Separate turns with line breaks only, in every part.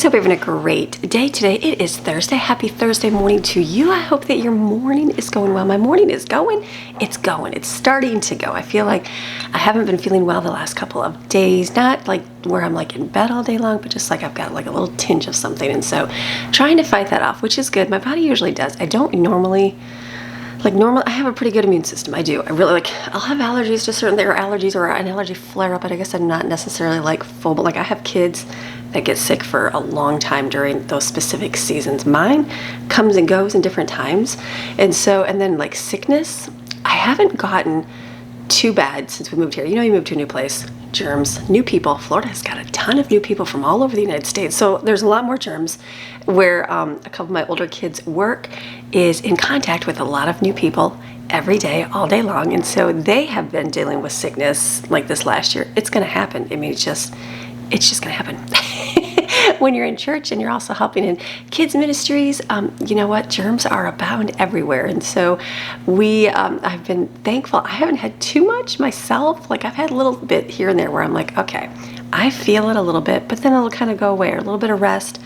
Hope you're having a great day today. It is Thursday. Happy Thursday morning to you. I hope that your morning is going well. My morning is going. It's going. It's starting to go. I feel like I haven't been feeling well the last couple of days. Not like where I'm like in bed all day long, but just like I've got like a little tinge of something. And so trying to fight that off, which is good. My body usually does. I don't normally... I have a pretty good immune system. I do. I really I'll have allergies to certain, there are allergies or an allergy flare up, but I guess I'm not necessarily like full, but like I have kids that get sick for a long time during those specific seasons. Mine comes and goes in different times. And then like sickness, I haven't gotten too bad since we moved here. You know, you move to a new place, germs, new people. Florida has got a ton of new people from all over the United States. So there's a lot more germs where a couple of my older kids' work is in contact with a lot of new people every day, all day long. And so they have been dealing with sickness like this last year. It's going to happen. I mean, it's just going to happen. When you're in church and you're also helping in kids ministries, you know what? Germs are abound everywhere. And so I've been thankful. I haven't had too much myself. Like I've had a little bit here and there where I'm like, okay, I feel it a little bit, but then it'll kind of go away, or a little bit of rest.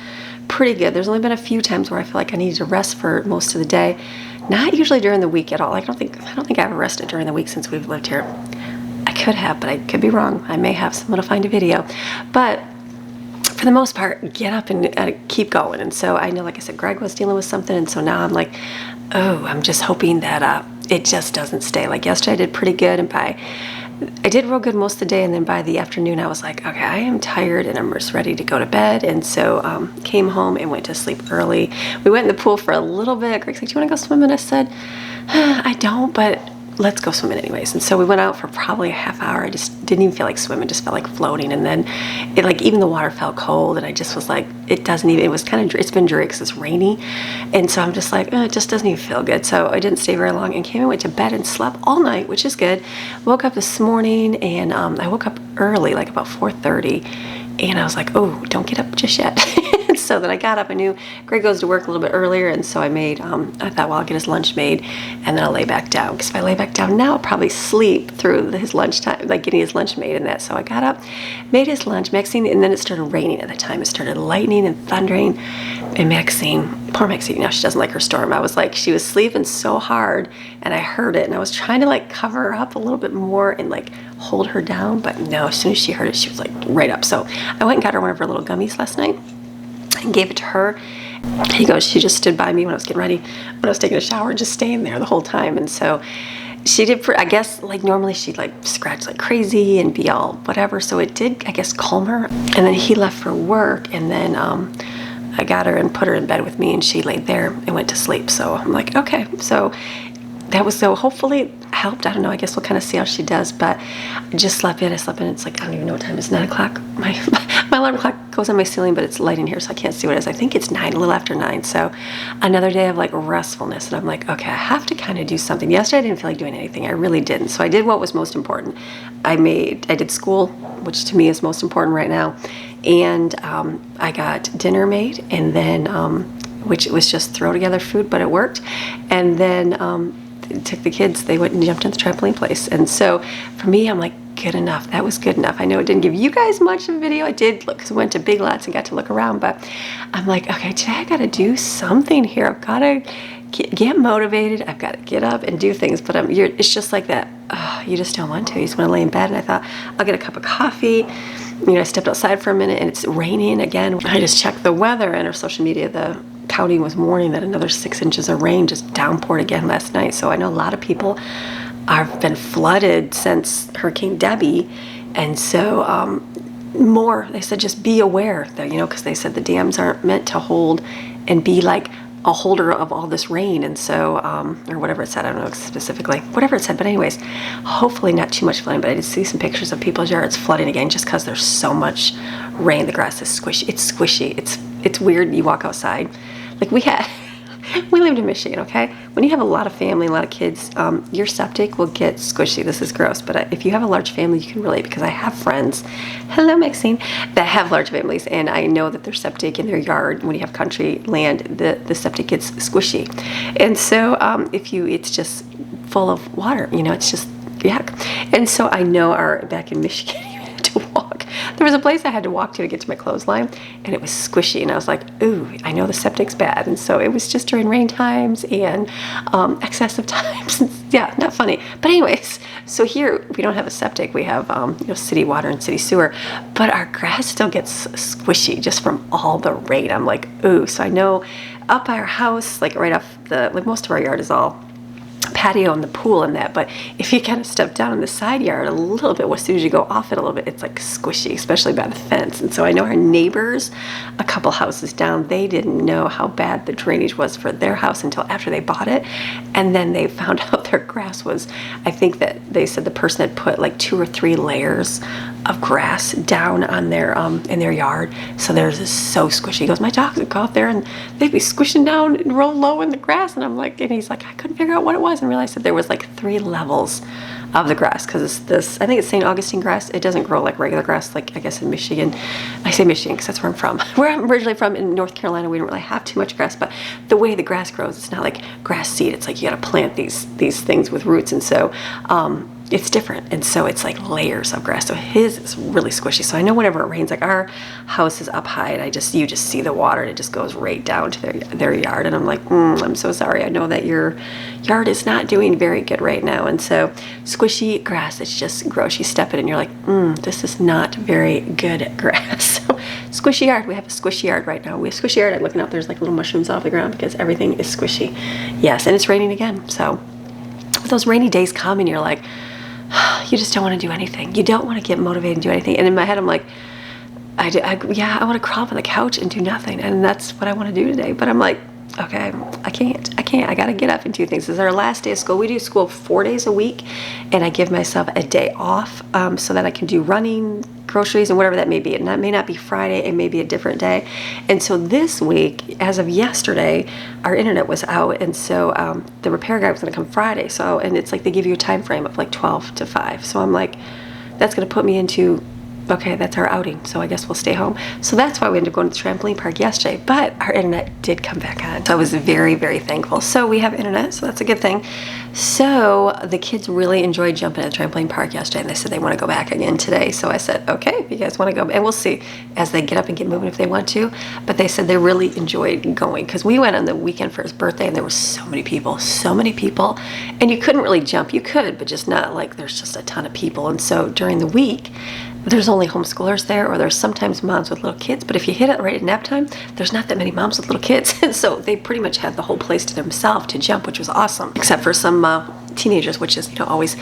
Pretty good. There's only been a few times where I feel like I needed to rest for most of the day. Not usually during the week at all. I don't think I've rested during the week since we've lived here. I could have, but I could be wrong. I may have. Someone will find a video. But for the most part, get up and keep going. And so I know, like I said, Greg was dealing with something. And so now I'm like, oh, I'm just hoping that it just doesn't stay. Like yesterday I did pretty good. And I did real good most of the day. And then by the afternoon, I was like, okay, I am tired and I'm just ready to go to bed. And so came home and went to sleep early. We went in the pool for a little bit. Greg's like, do you want to go swimming? I said, I don't, but let's go swimming anyways. And so we went out for probably a half hour. I just didn't even feel like swimming, just felt like floating. And then even the water felt cold, and I just was like, it's been dreary because it's rainy. And so I'm just like, it just doesn't even feel good. So I didn't stay very long and came and went to bed and slept all night, which is good. Woke up this morning and I woke up early, like about 4:30. And I was like, oh, don't get up just yet. So then I got up. I knew Greg goes to work a little bit earlier. And so I thought, well, I'll get his lunch made and then I'll lay back down. Because if I lay back down now, I'll probably sleep through his lunchtime, like getting his lunch made and that. So I got up, made his lunch, and then it started raining at the time. It started lightning and thundering. And poor Maxine, now she doesn't like her storm. I was like, she was sleeping so hard and I heard it. And I was trying to like cover her up a little bit more and like hold her down. But no, as soon as she heard it, she was like right up. So I went and got her one of her little gummies last night and gave it to her. She just stood by me when I was getting ready, when I was taking a shower, just staying there the whole time. And so she did, I guess, like normally she'd like scratch like crazy and be all whatever. So it did, I guess, calm her. And then he left for work, and then I got her and put her in bed with me, and she laid there and went to sleep. So I'm like, okay. So hopefully it helped. I don't know. I guess we'll kind of see how she does. But I just slept in. It's like, I don't even know what time it is. 9 o'clock. My alarm clock goes on my ceiling, but it's light in here, so I can't see what it is. I think it's 9, a little after 9. So another day of like restfulness. And I'm like, okay, I have to kind of do something. Yesterday I didn't feel like doing anything. I really didn't. So I did what was most important. I did school, which to me is most important right now. And I got dinner made, and then, which it was just throw together food, but it worked. And then took the kids, they went and jumped in the trampoline place. And so for me, I'm like, good enough. That was good enough. I know it didn't give you guys much of a video. I did look, because I went to Big Lots and got to look around, but I'm like, okay, today I got to do something here. I've got to get motivated. I've got to get up and do things, but it's just like that. You just don't want to. You just want to lay in bed. And I thought, I'll get a cup of coffee. I stepped outside for a minute and it's raining again. I just checked the weather and our social media, the county was warning that another 6 inches of rain just downpoured again last night. So I know a lot of people have been flooded since Hurricane Debbie. And so they said just be aware that, because they said the dams aren't meant to hold and be like a holder of all this rain. And so, or whatever it said, I don't know specifically, whatever it said. But anyways, hopefully not too much flooding, but I did see some pictures of people's yards flooding again just because there's so much rain. The grass is squishy. It's squishy. It's weird. You walk outside. Like we lived in Michigan, okay? When you have a lot of family, a lot of kids, your septic will get squishy. This is gross, but if you have a large family, you can relate, because I have friends, hello Maxine, that have large families, and I know that their septic in their yard, when you have country land, the septic gets squishy. And so it's just full of water, it's just yuck. And so I know back in Michigan, you had to walk There was a place I had to walk to get to my clothesline, and it was squishy, and I was like, ooh, I know the septic's bad. And so it was just during rain times and excessive times. Yeah, not funny. But anyways, so here we don't have a septic. We have city water and city sewer, but our grass still gets squishy just from all the rain. I'm like, ooh. So I know up by our house, like right off most of our yard is all patio and the pool and that, but if you kind of step down in the side yard a little bit, as soon as you go off it a little bit, it's like squishy, especially by the fence. And so I know our neighbors a couple houses down, they didn't know how bad the drainage was for their house until after they bought it, and then they found out their grass was, I think that they said the person had put like 2 or 3 layers of grass down on their in their yard, so theirs is so squishy. He goes, my dogs would go out there and they'd be squishing down and roll low in the grass, and I'm like, and he's like, I couldn't figure out what it was, and realized that there was like 3 levels of the grass, because this, I think it's St. Augustine grass. It doesn't grow like regular grass, like I guess in Michigan. I say Michigan because that's where I'm from. Where I'm originally from in North Carolina, we don't really have too much grass, but the way the grass grows, it's not like grass seed. It's like you got to plant these things with roots, and so it's different, and so it's like layers of grass. So his is really squishy. So I know whenever it rains, like our house is up high, and you just see the water, and it just goes right down to their yard, and I'm like, I'm so sorry. I know that your yard is not doing very good right now. And so squishy grass, it's just gross. You step in and you're like, this is not very good grass. So squishy yard. We have a squishy yard right now. We have a squishy yard. I'm looking out, there's like little mushrooms off the ground because everything is squishy. Yes, and it's raining again. So those rainy days come and you're like, you just don't want to do anything. You don't want to get motivated and do anything. And in my head, I'm like, I want to crawl up on the couch and do nothing. And that's what I want to do today. But I'm like, okay, I can't. I got to get up and do things. This is our last day of school. We do school 4 days a week, and I give myself a day off so that I can do running, groceries, and whatever that may be. And that may not be Friday. It may be a different day. And so this week, as of yesterday, our internet was out, and so the repair guy was going to come Friday. So, and it's like they give you a time frame of like 12 to 5. So I'm like, that's going to put me into, okay, that's our outing, so I guess we'll stay home. So that's why we ended up going to the trampoline park yesterday, but our internet did come back on. So I was very, very thankful. So we have internet, so that's a good thing. So the kids really enjoyed jumping at the trampoline park yesterday, and they said they want to go back again today. So I said, okay, if you guys want to go, and we'll see as they get up and get moving if they want to. But they said they really enjoyed going, because we went on the weekend for his birthday, and there were so many people, and you couldn't really jump. You could, but just not like there's just a ton of people. And so during the week, there's only homeschoolers there, or there's sometimes moms with little kids, but if you hit it right at nap time, there's not that many moms with little kids. And so they pretty much had the whole place to themselves to jump, which was awesome, except for some teenagers, which is always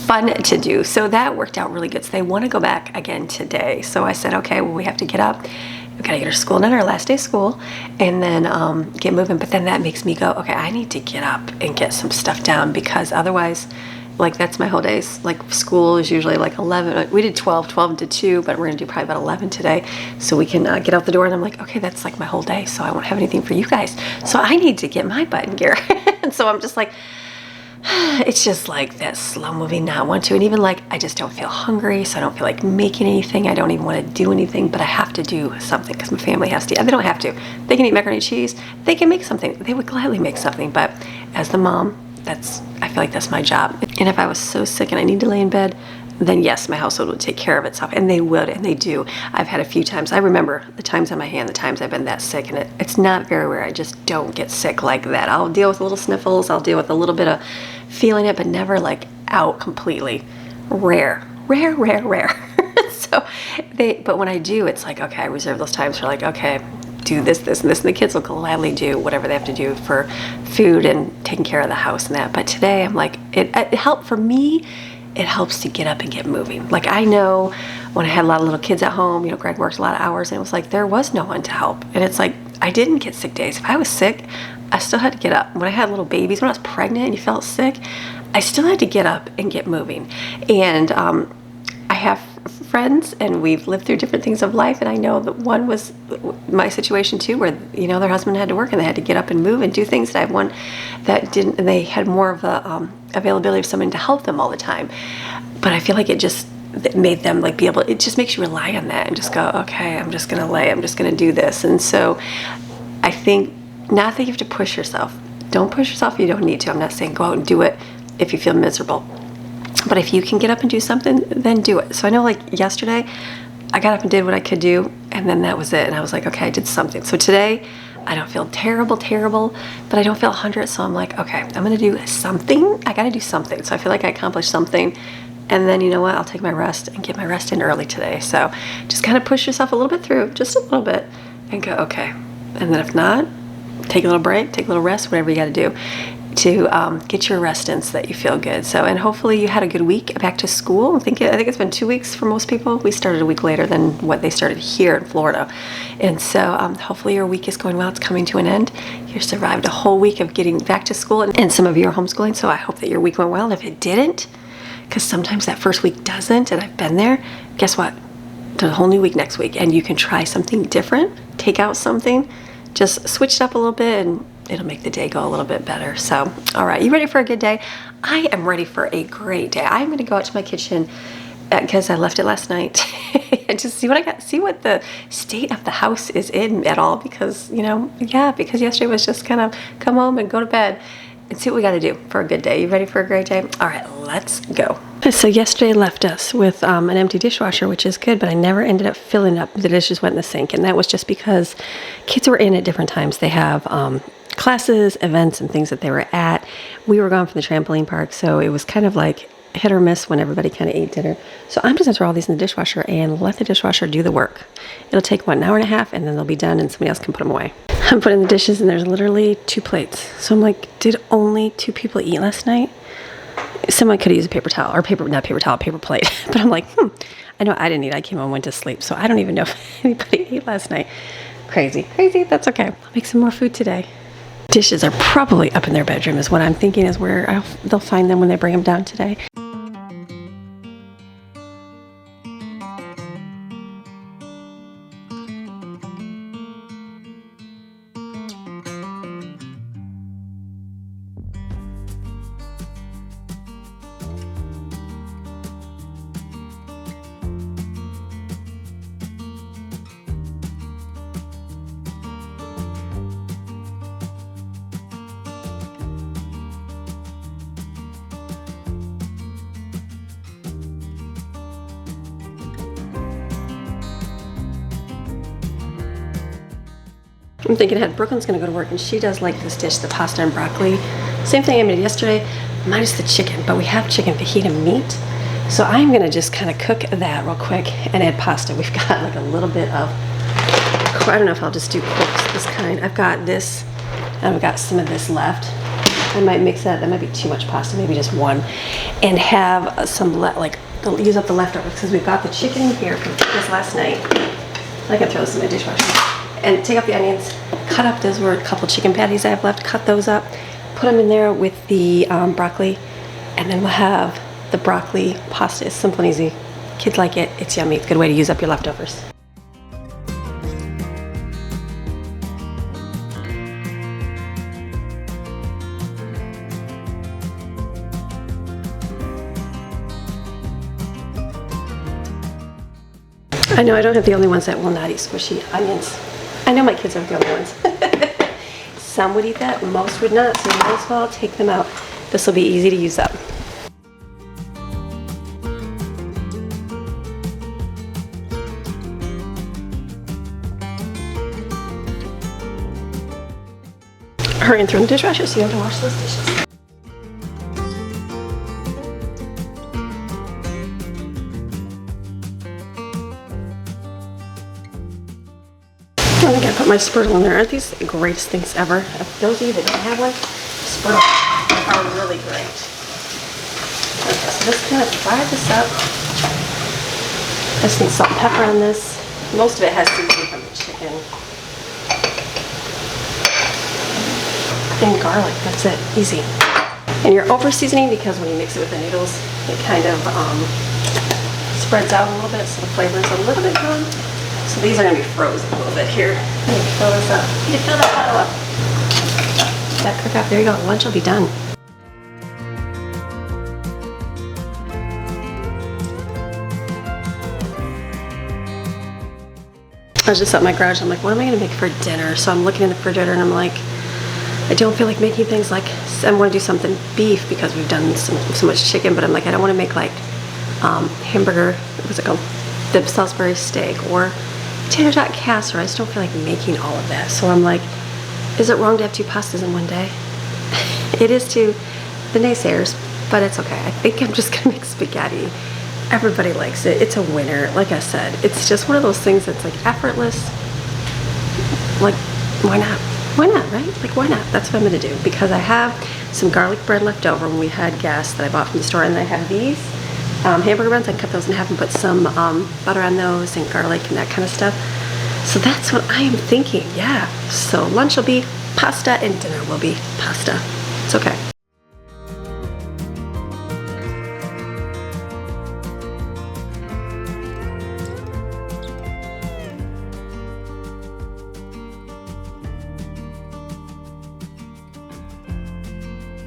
fun to do. So that worked out really good. So they want to go back again today. So I said, okay, well, we have to get up. We gotta get her school done, our last day of school, and then get moving. But then that makes me go, okay, I need to get up and get some stuff down, because otherwise, like, that's my whole days. Like, school is usually like 11. We did 12 to 2, but we're gonna do probably about 11 today, so we can get out the door. And I'm like, okay, that's like my whole day, so I won't have anything for you guys. So I need to get my butt in gear. And so I'm just like, it's just like that slow moving, not want to. And even like, I just don't feel hungry, so I don't feel like making anything. I don't even want to do anything, but I have to do something because my family has to. They don't have to. They can eat macaroni and cheese. They can make something. They would gladly make something. But as the mom, I feel like that's my job. And if I was so sick and I need to lay in bed, then yes, my household would take care of itself, and they would, and they do. I've had a few times. I remember the times on my hand, the times I've been that sick, and it's not very rare. I just don't get sick like that. I'll deal with little sniffles. I'll deal with a little bit of feeling it, but never like out completely. Rare. So but when I do, it's like, okay, I reserve those times for like, okay, do this, and this, and the kids will gladly do whatever they have to do for food and taking care of the house and that. But today I'm like, it helped for me. It helps to get up and get moving. Like, I know when I had a lot of little kids at home, Greg worked a lot of hours, and it was like there was no one to help. And it's like, I didn't get sick days. If I was sick, I still had to get up. When I had little babies, when I was pregnant and you felt sick, I still had to get up and get moving. And I have friends, and we've lived through different things of life, and I know that one was my situation too, where their husband had to work and they had to get up and move and do things. And I have one that didn't, and they had more of the availability of someone to help them all the time. But I feel like it made them like be able, it just makes you rely on that and just go, okay, I'm just gonna do this. And so I think, not that you have to push yourself. Don't push yourself if you don't need to. I'm not saying go out and do it if you feel miserable. But if you can get up and do something, then do it. So I know, like yesterday, I got up and did what I could do, and then that was it. And I was like, okay, I did something. So today, I don't feel terrible, but I don't feel 100. So I'm like, okay, I'm gonna do something. I gotta do something. So I feel like I accomplished something. And then, you know what, I'll take my rest and get my rest in early today. So just kind of push yourself a little bit through, just a little bit, and go, okay. And then if not, take a little break, take a little rest, whatever you gotta do to get your rest in so that you feel good. So, and hopefully you had a good week back to school. I think it's been 2 weeks for most people. We started a week later than what they started here in Florida. And so hopefully your week is going well. It's coming to an end. You survived a whole week of getting back to school, and some of you are homeschooling. So I hope that your week went well. And if it didn't, because sometimes that first week doesn't, and I've been there, guess what? There's a whole new week next week, and you can try something different, take out something, just switch it up a little bit, and it'll make the day go a little bit better. So, all right, you ready for a good day? I am ready for a great day. I'm gonna go out to my kitchen because I left it last night and just see what I got, see what the state of the house is in at all, because, you know, yeah, because yesterday was just kind of come home and go to bed and see what we got to do for a good day. You ready for a great day? All right, let's go. So yesterday left us with an empty dishwasher, which is good, but I never ended up filling it up. The dishes went in the sink, and that was just because kids were in at different times. They have classes, events, and things that they were at. We were gone from the trampoline park, so it was kind of like hit or miss when everybody kind of ate dinner. So I'm just gonna throw all these in the dishwasher and let the dishwasher do the work. It'll take, what, an hour and a half, and then they'll be done, and somebody else can put them away. I'm putting the dishes, and there's literally 2 plates. So I'm like, did only 2 people eat last night? Someone could use a paper towel, or paper plate. But I'm like, I know I didn't eat. I came home and went to sleep. So I don't even know if anybody ate last night. Crazy, that's okay. I'll make some more food today. Dishes are probably up in their bedroom is what I'm thinking is where they'll find them when they bring them down today. I'm thinking ahead. Brooklyn's gonna go to work, and she does like this dish, the pasta and broccoli. Same thing I made yesterday, minus the chicken, but we have chicken fajita meat. So I'm gonna just kind of cook that real quick and add pasta. We've got like a little bit of, I don't know if I'll just do quilts, this kind. I've got this, and I've got some of this left. I might mix that might be too much pasta, maybe just one. And have some, use up the leftovers, because we've got the chicken in here from this last night. I can throw this in my dishwasher. And take out the onions, cut up, those were a couple chicken patties I have left, cut those up, put them in there with the broccoli, and then we'll have the broccoli pasta. It's simple and easy. Kids like it, it's yummy. It's a good way to use up your leftovers. I know I don't have the only ones that will not eat squishy onions. I know my kids aren't the only ones. Some would eat that, most would not, so you might as well take them out. This will be easy to use up. Hurry and throw in the dishwasher so you don't have to wash those dishes. I think I put my Spritle in there. Aren't these the greatest things ever? If those of you that don't have one, Spritle are really great. Okay, so just kind of fry this up. I just need salt and pepper on this. Most of it has seasoning from the chicken. And garlic, that's it, easy. And you're over seasoning because when you mix it with the noodles, it kind of spreads out a little bit, so the flavor is a little bit gone. So these are going to be frozen a little bit here. I'm going to fill this up. You can fill that bottle up. That cook up. There you go. Lunch will be done. I was just at my garage. I'm like, what am I going to make for dinner? So I'm looking in the refrigerator and I'm like, I don't feel like making things like, I want to do something beef because we've done so much chicken, but I'm like, I don't want to make like hamburger, what's it called? the Salisbury steak or tater tot casserole. I just don't feel like making all of that. So I'm like, is it wrong to have 2 pastas in one day? It is to the naysayers, but it's okay. I think I'm just gonna make spaghetti. Everybody likes it. It's a winner. Like I said, it's just one of those things that's like effortless. Like, why not? Why not, right? Like, why not? That's what I'm gonna do, because I have some garlic bread left over when we had gas that I bought from the store, and I have these hamburger buns. I cut those in half and put some butter on those and garlic and that kind of stuff. So that's what I am thinking, yeah. So lunch will be pasta and dinner will be pasta. It's okay.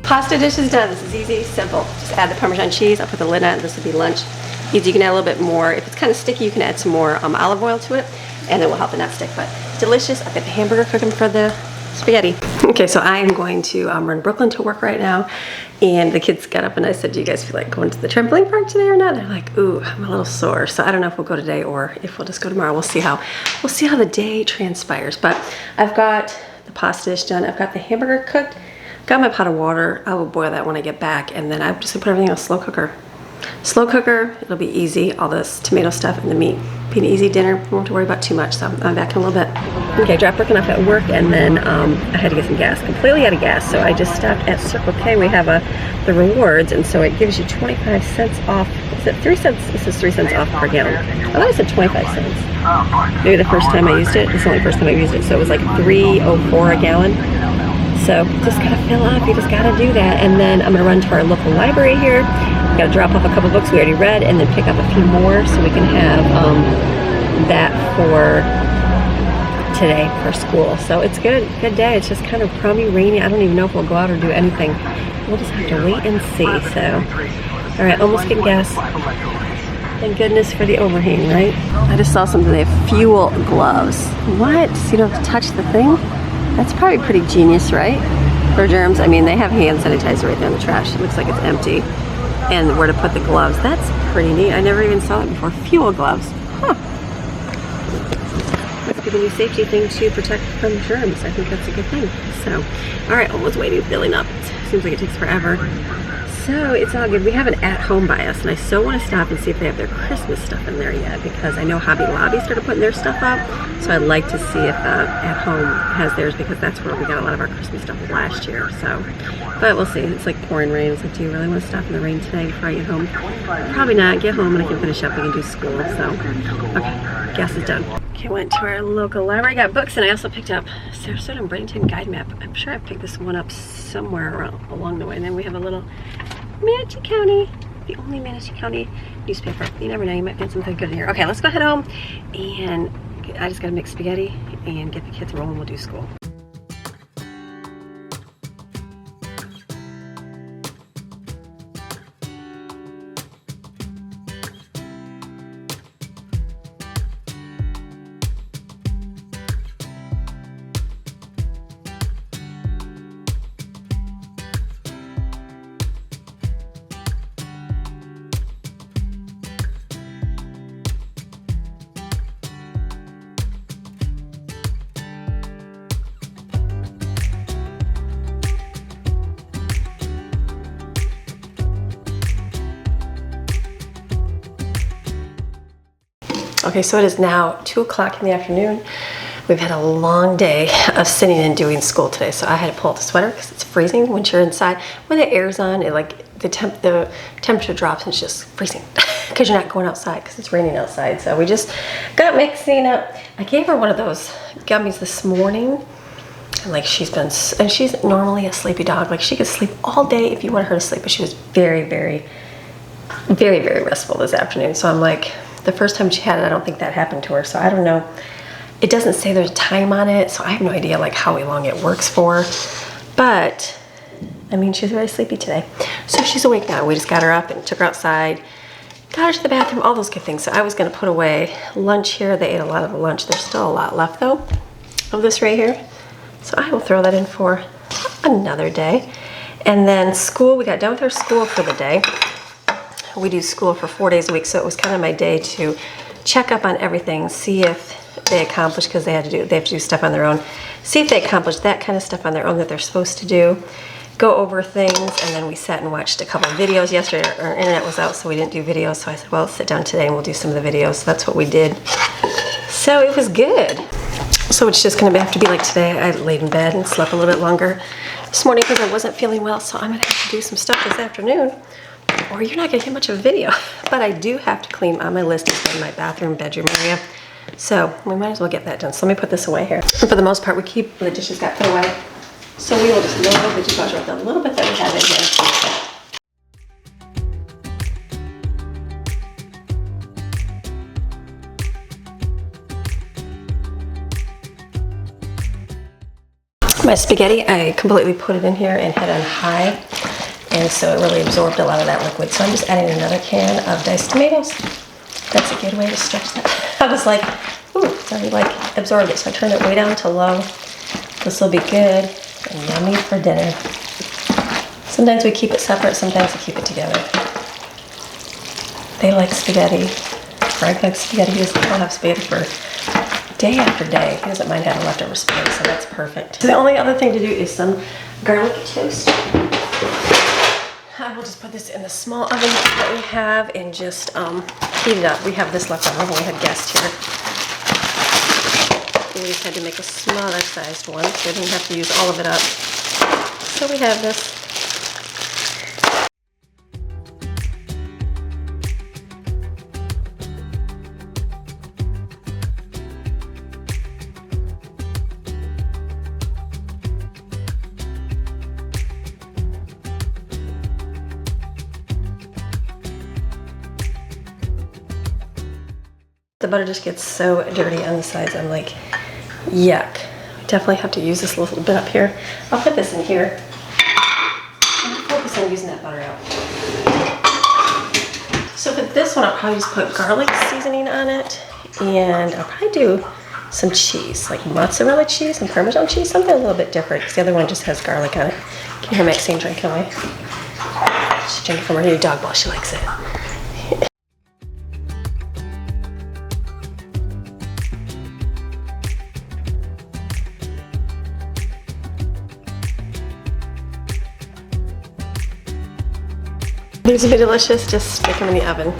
Pasta dish is done. This is easy, simple. Just add the Parmesan cheese. I'll put the lid on it. This will be lunch. Easy. You can add a little bit more. If it's kind of sticky, you can add some more olive oil to it, and it will help it not stick. But delicious. I've got the hamburger cooking for the spaghetti. Okay, so I am going to run Brooklyn to work right now, and the kids got up and I said, do you guys feel like going to the trampoline park today or not? They're like, ooh, I'm a little sore. So I don't know if we'll go today or if we'll just go tomorrow. We'll see how the day transpires. But I've got the pasta dish done. I've got the hamburger cooked. Got my pot of water. I will boil that when I get back, and then I'm just gonna put everything on a slow cooker. Slow cooker, it'll be easy. All this tomato stuff and the meat. Be an easy dinner. Won't have to worry about too much, so I'm back in a little bit. Okay, dropped Brooklyn off at work, and then I had to get some gas. Completely out of gas, so I just stopped at Circle K. We have the rewards, and so it gives you 25 cents off. Is it 3 cents? This is 3 cents off per gallon. I thought I said 25 cents. Maybe the first time I used it. It's the only first time I used it, so it was like $3.04 a gallon. So just gotta fill up, you just gotta do that. And then I'm gonna run to our local library here. Gotta drop off a couple books we already read and then pick up a few more so we can have that for today for school. So it's good day. It's just kind of crummy, rainy. I don't even know if we'll go out or do anything. We'll just have to wait and see. So, all right, almost getting gas. Thank goodness for the overhang, right? I just saw something, they have fuel gloves. What? So you don't have to touch the thing? That's probably pretty genius, right? For germs. I mean, they have hand sanitizer right there in the trash. It looks like it's empty. And where to put the gloves. That's pretty neat. I never even saw it before. Fuel gloves. Huh. That's a new safety thing to protect from germs. I think that's a good thing. So, all right, almost waiting, filling up. Seems like it takes forever. So it's all good. We have an at-home by us, and I so want to stop and see if they have their Christmas stuff in there yet, because I know Hobby Lobby started putting their stuff up, so I'd like to see if At Home has theirs, because that's where we got a lot of our Christmas stuff last year. So, but we'll see. It's like pouring rain. It's like, do you really want to stop in the rain today before I get home? Probably not. Get home and I can finish up and do school. So, okay, gas is done. Okay, went to our local library, got books, and I also picked up Sarasota and Bradenton guide map. I'm sure I picked this one up somewhere around, along the way. And then we have a little Manatee County, the only Manatee County newspaper. You never know, you might find something good in here. Okay, let's go head home, and I just gotta make spaghetti and get the kids rolling. We'll do school. Okay, so it is now 2 o'clock in the afternoon. We've had a long day of sitting and doing school today, so I had to pull out the sweater because it's freezing when you're inside. When the air's on, the temperature drops and it's just freezing because you're not going outside because it's raining outside. So we just got mixing up. I gave her one of those gummies this morning, and like she's normally a sleepy dog. Like she could sleep all day if you want her to sleep, but she was very, very, very, very restful this afternoon. So I'm like, the first time she had it, I don't think that happened to her. So I don't know. It doesn't say there's time on it, so I have no idea like how long it works for. But I mean, she's very sleepy today. So she's awake now. We just got her up and took her outside, got her to the bathroom, all those good things. So I was gonna put away lunch here. They ate a lot of the lunch. There's still a lot left though of this right here. So I will throw that in for another day. And then school, we got done with our school for the day. We do school for 4 days a week, so it was kind of my day to check up on everything, see if they accomplished, because they have to do stuff on their own. See if they accomplished that kind of stuff on their own that they're supposed to do. Go over things, and then we sat and watched a couple of videos yesterday. Our internet was out, so we didn't do videos. So I said, well, let's sit down today and we'll do some of the videos. So that's what we did. So it was good. So it's just gonna have to be like today. I laid in bed and slept a little bit longer this morning because I wasn't feeling well. So I'm gonna have to do some stuff this afternoon, or you're not gonna get much of a video. But I do have to clean. On my list is my bathroom, bedroom area. So we might as well get that done. So let me put this away here. And for the most part, we keep the dishes got put away. So we will just load the dishwasher with a little bit that we have in here. My spaghetti, I completely put it in here and had it on high. And so it really absorbed a lot of that liquid. So I'm just adding another can of diced tomatoes. That's a good way to stretch that. I was like, ooh, it's already like absorbed it. So I turned it way down to low. This will be good and yummy for dinner. Sometimes we keep it separate, sometimes we keep it together. They like spaghetti. Frank likes spaghetti. He'll have spaghetti for day after day. He doesn't mind having leftover spaghetti, so that's perfect. So the only other thing to do is some garlic toast. I will just put this in the small oven that we have and just heat it up. We have this left over when we had guests here. We just had to make a smaller sized one, so we didn't have to use all of it up. So we have this. The butter just gets so dirty on the sides. I'm like, yuck. I definitely have to use this a little bit up here. I'll put this in here. I'm gonna focus on using that butter out. So for this one, I'll probably just put garlic seasoning on it. And I'll probably do some cheese, like mozzarella cheese and Parmesan cheese, something a little bit different, because the other one just has garlic on it. Can you hear Maxine drinking away? She's drinking from her new dog bowl. She likes it. These will be delicious, just stick them in the oven.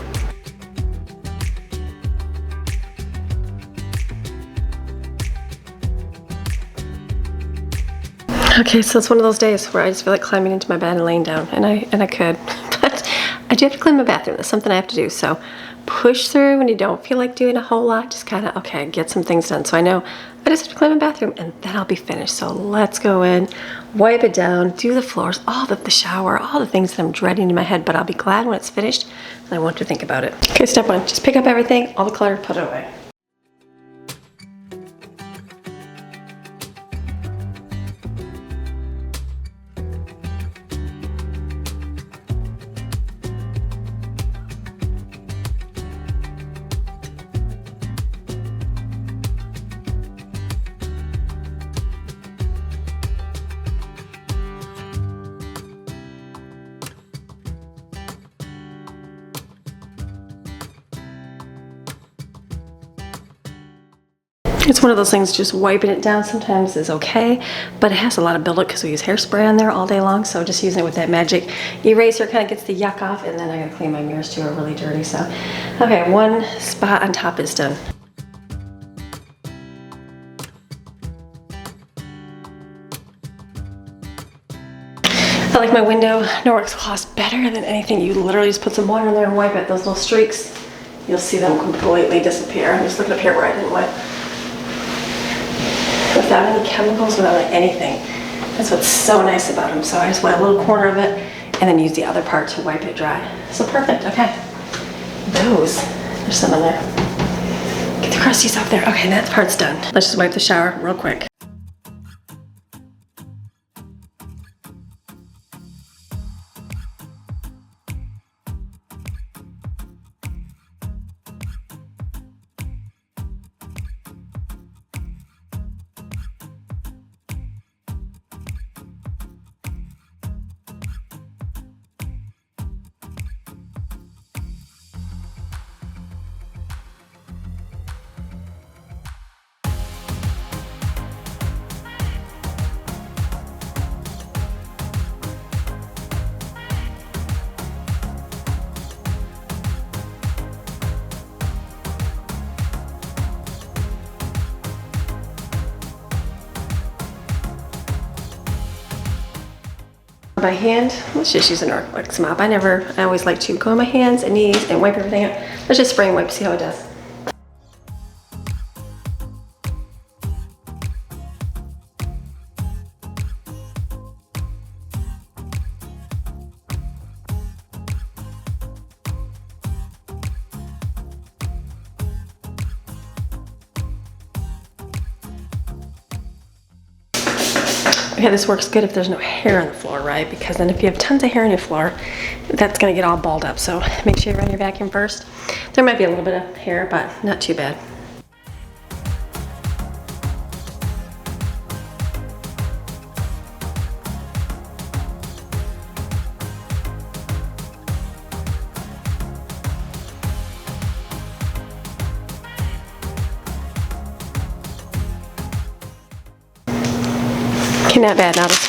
Okay, so it's one of those days where I just feel like climbing into my bed and laying down, and I could, but I do have to clean my bathroom. That's something I have to do, so push through when you don't feel like doing a whole lot. Just kind of, okay, get some things done. So I know I just have to clean my bathroom, and then I'll be finished. So let's go in, wipe it down, do the floors, all the shower, all the things that I'm dreading in my head, but I'll be glad when it's finished, and I won't have to think about it. Okay, step one, just pick up everything, all the clutter, put it away. It's one of those things, just wiping it down sometimes is okay, but it has a lot of buildup because we use hairspray on there all day long, so just using it with that magic eraser kind of gets the yuck off, and then I gotta clean my mirrors too, are really dirty, so. Okay, one spot on top is done. I like my window Norwex cloths better than anything. You literally just put some water in there and wipe it. Those little streaks, you'll see them completely disappear. I'm just looking up here where I didn't wipe. Without any chemicals, without anything. That's what's so nice about them. So I just wet a little corner of it and then use the other part to wipe it dry. So perfect, okay. Those, there's some in there. Get the crusties off there. Okay, that part's done. Let's just wipe the shower real quick. My hand, let's just use a Norwex mop. I always like to go on my hands and knees and wipe everything out. Let's just spray and wipe, see how it does. Okay, this works good if there's no hair on the floor, right? Because then if you have tons of hair on your floor, that's gonna get all balled up. So make sure you run your vacuum first. There might be a little bit of hair, but not too bad. Okay, not bad. Now let's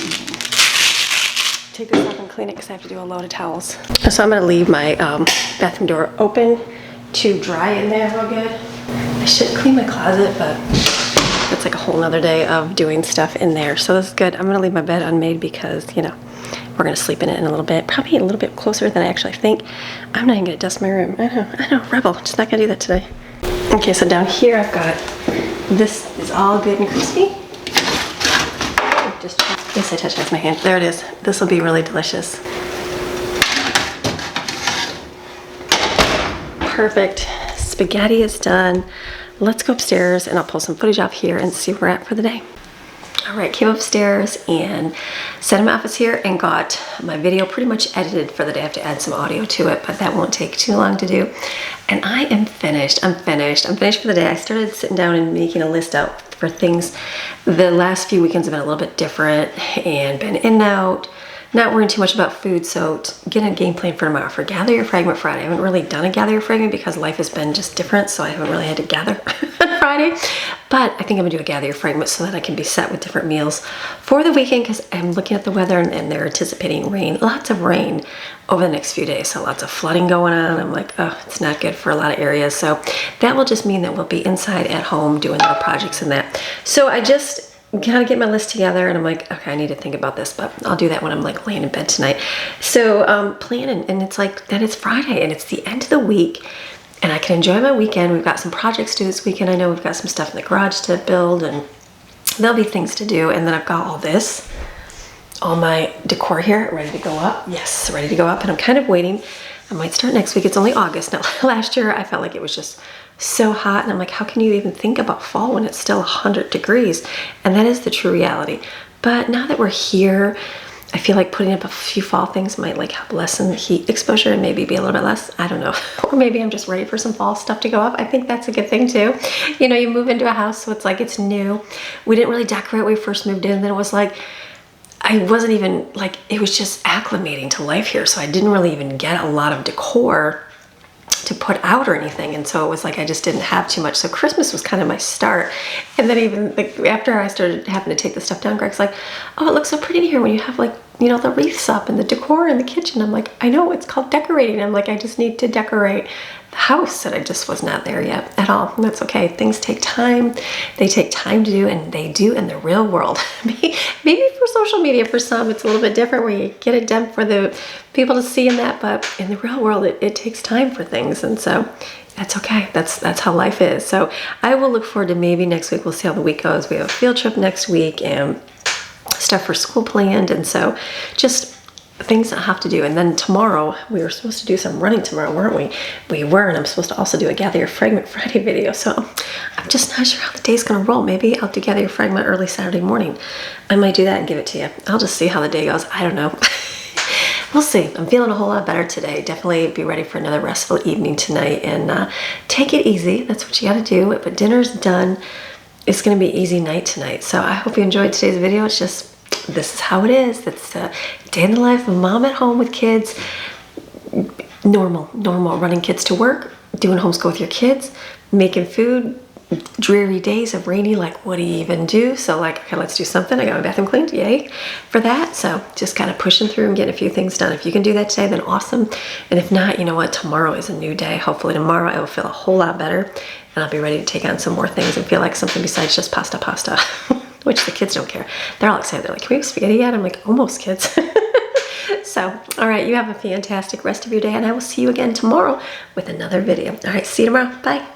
take this off and clean it because I have to do a load of towels. So I'm gonna leave my bathroom door open to dry in there real good. I should clean my closet, but that's like a whole nother day of doing stuff in there. So this is good. I'm gonna leave my bed unmade because, you know, we're gonna sleep in it in a little bit. Probably a little bit closer than I actually think. I'm not even gonna dust my room. I know, rebel. Just not gonna do that today. Okay, so down here I've got, this is all good and crispy. Yes, I touched it with my hand. There it is. This will be really delicious. Perfect. Spaghetti is done. Let's go upstairs and I'll pull some footage off here and see where we're at for the day. All right, came upstairs and set in my office here and got my video pretty much edited for the day. I have to add some audio to it, but that won't take too long to do. And I am finished. I'm finished for the day. I started sitting down and making a list out for things. The last few weekends have been a little bit different and been in and out. Not worrying too much about food, so get a game plan for tomorrow for Gather Your Fragment Friday. I haven't really done a Gather Your Fragment because life has been just different, so I haven't really had to gather on Friday. But I think I'm gonna do a Gather Your Fragment so that I can be set with different meals for the weekend because I'm looking at the weather and they're anticipating rain, lots of rain over the next few days. So lots of flooding going on. I'm like, oh, it's not good for a lot of areas. So that will just mean that we'll be inside at home doing our projects and that. So I just kind of get my list together and I'm like, okay, I need to think about this, but I'll do that when I'm like laying in bed tonight. So planning, and it's like, then it's Friday and it's the end of the week and I can enjoy my weekend. We've got some projects to do this weekend. I know we've got some stuff in the garage to build and there'll be things to do. And then I've got all this, all my decor here ready to go up. Yes, ready to go up. And I'm kind of waiting. I might start next week. It's only August. Now, last year I felt like it was just so hot and I'm like, how can you even think about fall when it's still 100 degrees? And that is the true reality. But now that we're here, I feel like putting up a few fall things might like help lessen the heat exposure and maybe be a little bit less, I don't know. Or maybe I'm just ready for some fall stuff to go up. I think that's a good thing too. You know, you move into a house so it's like it's new. We didn't really decorate when we first moved in. Then it was like, I wasn't even like, it was just acclimating to life here. So I didn't really even get a lot of decor to put out or anything, and so it was like I just didn't have too much. So Christmas was kind of my start, and then even like after I started having to take the stuff down, Greg's like, oh, it looks so pretty in here when you have like, you know, the wreaths up and the decor in the kitchen. I'm like, I know, it's called decorating. I'm like, I just need to decorate the house, and I just was not there yet at all. And that's okay. Things take time. They take time to do, and they do in the real world. Maybe for social media, for some, it's a little bit different where you get it done for the people to see in that, but in the real world, it takes time for things. And so that's okay. That's how life is. So I will look forward to maybe next week. We'll see how the week goes. We have a field trip next week and stuff for school planned. And so just things I have to do. And then tomorrow, we were supposed to do some running tomorrow, weren't we? We were, and I'm supposed to also do a Gather Your Fragment Friday video. So I'm just not sure how the day's gonna roll. Maybe I'll do Gather Your Fragment early Saturday morning. I might do that and give it to you. I'll just see how the day goes. I don't know. We'll see. I'm feeling a whole lot better today. Definitely be ready for another restful evening tonight and take it easy. That's what you gotta do. But dinner's done. It's gonna be an easy night tonight. So I hope you enjoyed today's video. It's just, this is how it is. That's a day in the life of a mom at home with kids. Normal, running kids to work, doing homeschool with your kids, making food, dreary days of rainy, like what do you even do? So like, okay, let's do something. I got my bathroom cleaned, yay for that. So just kind of pushing through and getting a few things done. If you can do that today, then awesome. And if not, you know what, tomorrow is a new day. Hopefully tomorrow I will feel a whole lot better and I'll be ready to take on some more things and feel like something besides just pasta. Which the kids don't care. They're all excited. They're like, can we have spaghetti yet? I'm like, almost, kids. So, all right, you have a fantastic rest of your day, and I will see you again tomorrow with another video. All right, see you tomorrow. Bye.